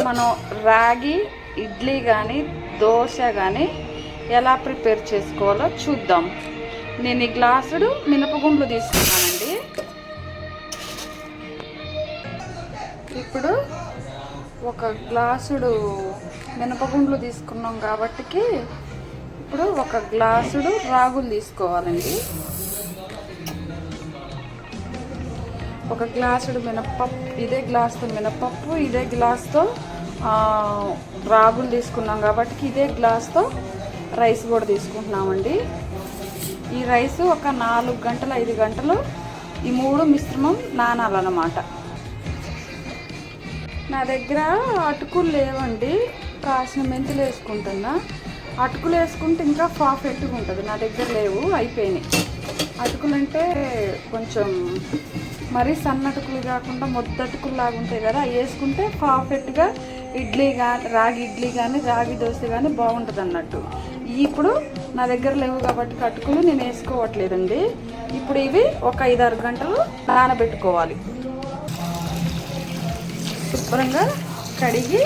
మనం రాగి ఇడ్లీ కానీ దోశ కానీ ఎలా ప్రిపేర్ చేసుకోవాలో చూద్దాం. నేను ఈ గ్లాసుడు మినపగుండ్లు తీసుకున్నానండి. ఇప్పుడు ఒక గ్లాసుడు మినపగుండ్లు తీసుకున్నాం కాబట్టి ఇప్పుడు ఒక గ్లాసుడు రాగులు తీసుకోవాలండి. ఒక గ్లాసుడు మినపప్పు, ఇదే గ్లాసుతో మినపప్పు, ఇదే గ్లాస్తో రాగులు తీసుకున్నాం కాబట్టి ఇదే గ్లాస్తో రైస్ కూడా తీసుకుంటున్నామండి. ఈ రైస్ ఒక 4 గంటలు 5 గంటలు ఈ 3 మిశ్రమం నానాలన్నమాట. నా దగ్గర అటుకులు లేవండి, కాసిన మెంతులు వేసుకుంటున్నా. అటుకులు వేసుకుంటే ఇంకా పర్ఫెక్ట్గా ఉంటుంది. నా దగ్గర లేవు, అయిపోయినాయి. అటుకులు అంటే కొంచెం మరీ సన్నటుకులు కాకుండా మొద్దటుకులు లాగా ఉంటాయి కదా, అవి వేసుకుంటే పర్ఫెక్ట్గా ఇడ్లీ కానీ రాగి ఇడ్లీ కానీ రాగి దోశ కానీ బాగుంటుంది అన్నట్టు. ఇప్పుడు నా దగ్గర లేవు కాబట్టి అటుకులు నేను వేసుకోవట్లేదండి. ఇప్పుడు ఇవి ఒక 5-6 గంటలు నానబెట్టుకోవాలి. శుభ్రంగా కడిగి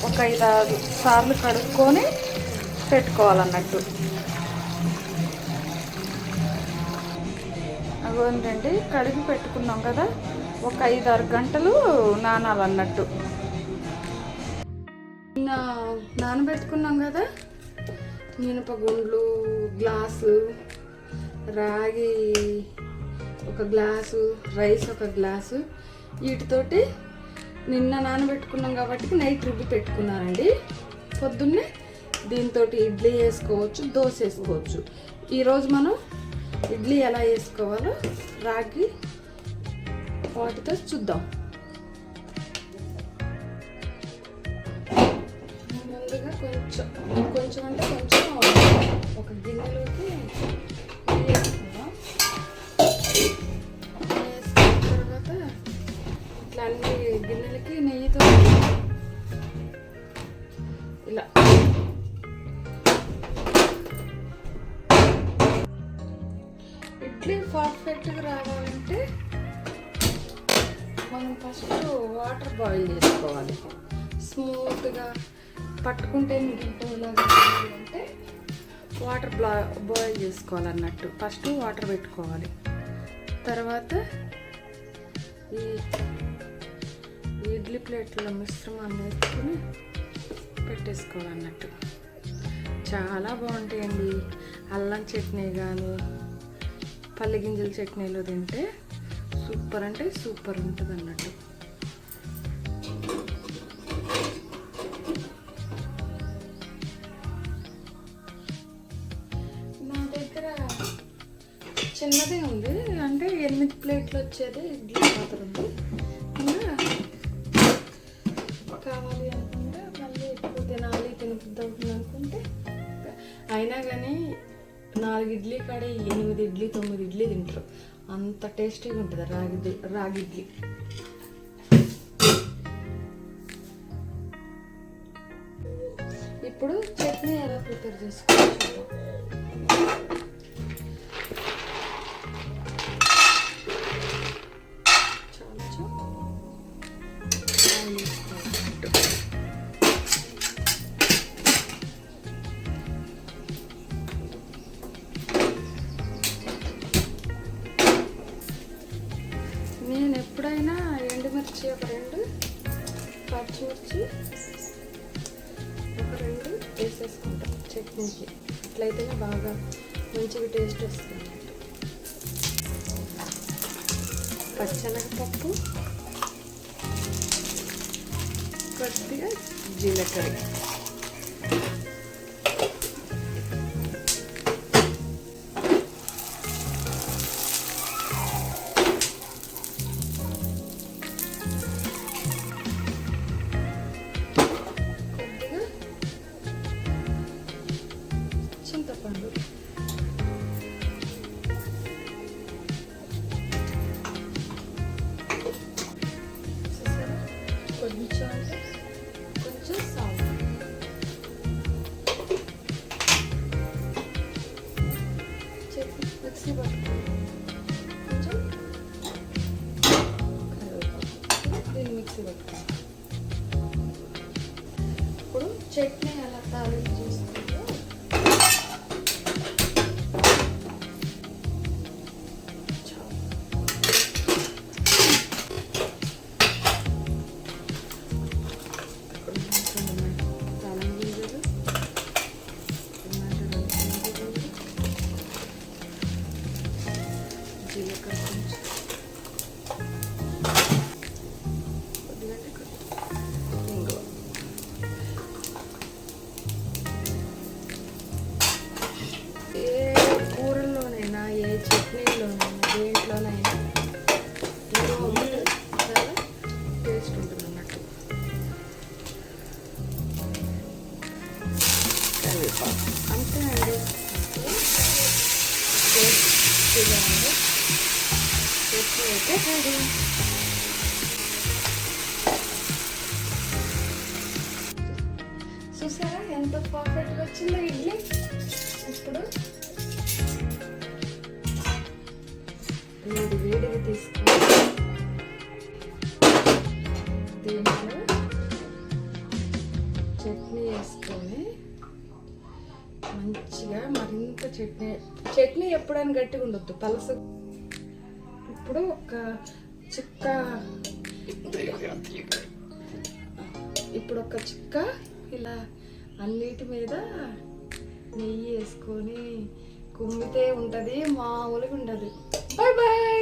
ఒక 5-6 సార్లు కడుక్కొని పెట్టుకోవాలన్నట్టు. అదేంటండి, కడిగి పెట్టుకున్నాం కదా, ఒక 5-6 గంటలు నానాలన్నట్టు. నానబెట్టుకున్నాం కదా, మినపగుండ్లు గ్లాసు, రాగి ఒక గ్లాసు, రైస్ ఒక గ్లాసు, వీటితోటి నిన్న నానబెట్టుకున్నాం కాబట్టి నైట్ రుబ్బి పెట్టుకున్నానండి. పొద్దున్నే దీంతో ఇడ్లీ వేసుకోవచ్చు, దోశ వేసుకోవచ్చు. ఈరోజు మనం ఇడ్లీ ఎలా వేసుకోవాలో రాగి వాటితో చూద్దాం. ముందుగా కొంచెం అంటే కొంచెం ఒక గిన్నెలోకి వేసుకుందాం. వేసుకున్న తర్వాత ఇట్లా అన్ని గిన్నెలకి నెయ్యితో ఇలా ఇడ్లీ పర్ఫెక్ట్గా రావాలంటే మనం ఫస్ట్ వాటర్ బాయిల్ చేసుకోవాలి. స్మూత్గా పట్టుకుంటే మిగిలిపోయేలాగా అంటే వాటర్ బాయిల్ చేసుకోవాలన్నట్టు. ఫస్ట్ వాటర్ పెట్టుకోవాలి, తర్వాత ఈ ఇడ్లీ ప్లేట్లో మిశ్రమాన్ని వేసుకొని పెట్టేసుకోవాలన్నట్టు. చాలా బాగుంటాయండి. అల్లం చట్నీ కానీ పల్లి గింజల చట్నీలో తింటే సూపర్ అంటే సూపర్ ఉంటుంది అన్నట్టు. నా దగ్గర చిన్నదే ఉంది, అంటే 8 ప్లేట్లు వచ్చేది ఇడ్లీ పాత్ర ఉంది. ఇంకా కావాలి అనుకుంటే మళ్ళీ ఎక్కువ తినాలి తినబుద్ధి అనుకుంటే అయినా కానీ 4 ఇడ్లీ కాడ 8 ఇడ్లీ 9 ఇడ్లీ తింటారు. అంత టేస్టీగా ఉంటుంది రాగి ఇడ్లీ. ఇప్పుడు చట్నీ ఎలా ప్రిపేర్ చేసుకోవచ్చు. నేను ఎప్పుడైనా ఎండుమిర్చి ఒక 2, పచ్చిమిర్చి ఒక 2 వేసేసుకుంటాను చట్నీకి. ఇట్లయితేనే బాగా మంచిగా టేస్ట్ వస్తుంది. పచ్చనగపప్పు, కొద్దిగా జీలకర్ర, చింతపండు, కొంచెం సాల్ట్, మిక్సీ పట్టుకోండి. కొంచెం కరివేపాకు, దీన్ని మిక్సీ పట్టుకోండి. చట్నీ అలా తాలింపు చేసుకుంటే ఏ కూరల్లోనైనా ఏ చట్నీలోనైనా దేంట్లోనైనా ఏదో ఒకటి చాలా టేస్ట్ ఉంటుంది అన్నట్టు. అంతే అండి, టేస్టీగా ఉంది చట్నీ అయితే రెడీ. చూసారా ఎంత పర్ఫెక్ట్గా వచ్చిందో ఇడ్లీ. ఇప్పుడు వేడిగా తీసుకొని దీంట్లో చట్నీ వేసుకొని మంచిగా మరింత చట్నీ ఎప్పుడైనా గట్టిగా ఉండొద్దు, పలస. ఇప్పుడు ఒక చుక్క ఇలా అన్నిటి మీద నెయ్యి వేసుకొని కుమ్మితే ఉంటుంది, మామూలుగా ఉండదు. Bye bye.